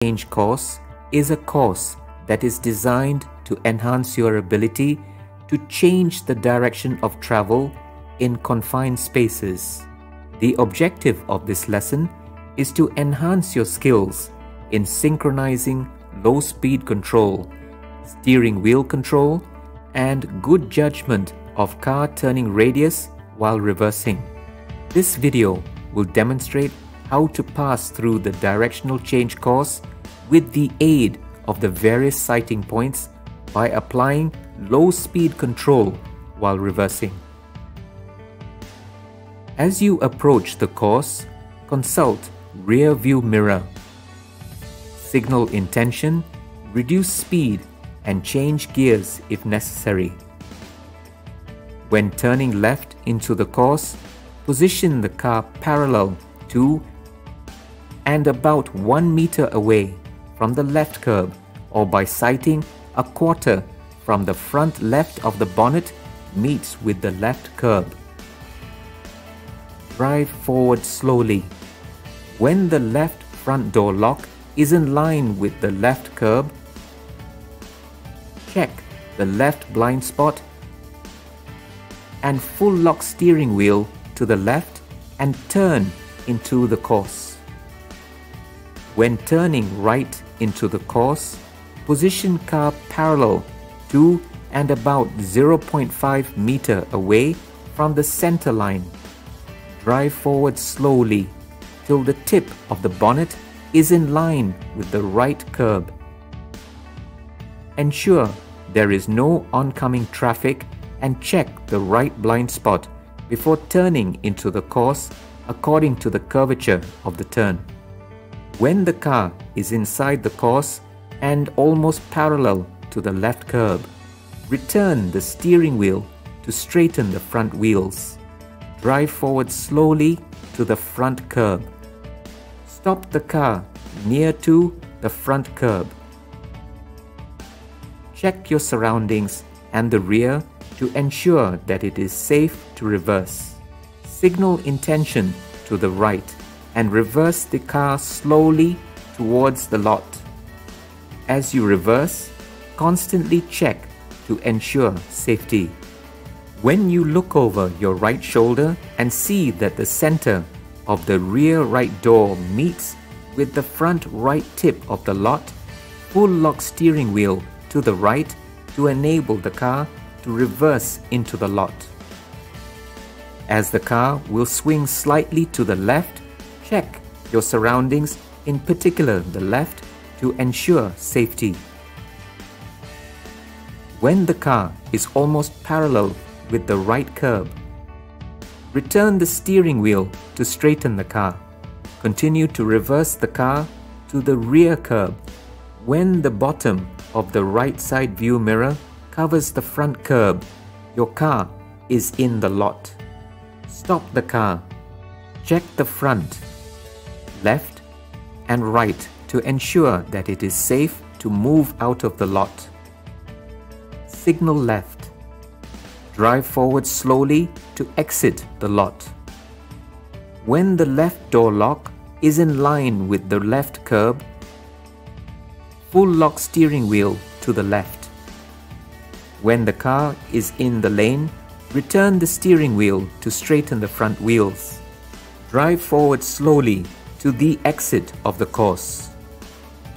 Change course is a course that is designed to enhance your ability to change the direction of travel in confined spaces. The objective of this lesson is to enhance your skills in synchronizing low-speed control, steering wheel control, and good judgment of car turning radius while reversing. This video will demonstrate how to pass through the directional change course with the aid of the various sighting points by applying low-speed control while reversing. As you approach the course, consult rear view mirror. Signal intention, reduce speed, and change gears if necessary. When turning left into the course, position the car parallel to and about 1 meter away from the left curb, or by sighting a quarter from the front left of the bonnet meets with the left curb. Drive forward slowly. When the left front door lock is in line with the left curb, check the left blind spot and full lock steering wheel to the left and turn into the course. When turning right into the course, position car parallel to and about 0.5 meter away from the center line. Drive forward slowly till the tip of the bonnet is in line with the right curb. Ensure there is no oncoming traffic and check the right blind spot before turning into the course according to the curvature of the turn. When the car is inside the course and almost parallel to the left curb, return the steering wheel to straighten the front wheels. Drive forward slowly to the front curb. Stop the car near to the front curb. Check your surroundings and the rear to ensure that it is safe to reverse. Signal intention to the right and reverse the car slowly towards the lot. As you reverse, constantly check to ensure safety. When you look over your right shoulder and see that the center of the rear right door meets with the front right tip of the lot, full lock steering wheel to the right to enable the car to reverse into the lot. As the car will swing slightly to the left, check your surroundings, in particular the left, to ensure safety. When the car is almost parallel with the right curb, return the steering wheel to straighten the car. Continue to reverse the car to the rear curb. When the bottom of the right side view mirror covers the front curb, your car is in the lot. Stop the car. Check the front, left and right to ensure that it is safe to move out of the lot. Signal left. Drive forward slowly to exit the lot. When the left door lock is in line with the left curb, full lock steering wheel to the left. When the car is in the lane, return the steering wheel to straighten the front wheels. Drive forward slowly to the exit of the course.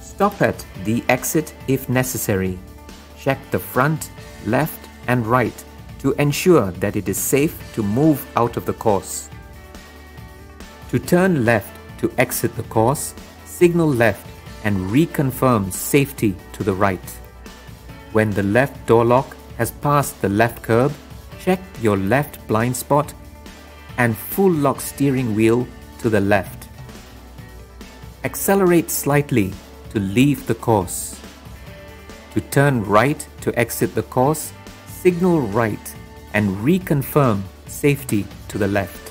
Stop at the exit if necessary. Check the front, left and right to ensure that it is safe to move out of the course. To turn left to exit the course, signal left and reconfirm safety to the right. When the left door lock has passed the left curb, check your left blind spot and full lock steering wheel to the left. Accelerate slightly to leave the course. To turn right to exit the course, signal right and reconfirm safety to the left.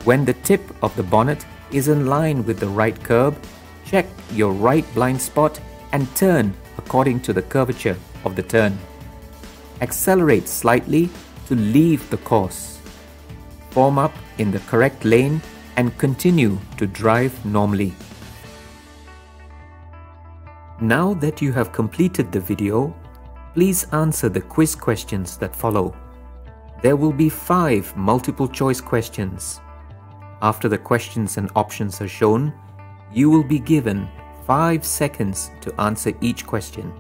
When the tip of the bonnet is in line with the right curb, check your right blind spot and turn according to the curvature of the turn. Accelerate slightly to leave the course. Form up in the correct lane and continue to drive normally. Now that you have completed the video, please answer the quiz questions that follow. There will be 5 multiple choice questions. After the questions and options are shown, you will be given 5 seconds to answer each question.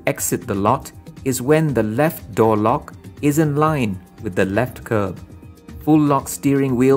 Exit the lot is when the left door lock is in line with the left curb. Full lock steering wheel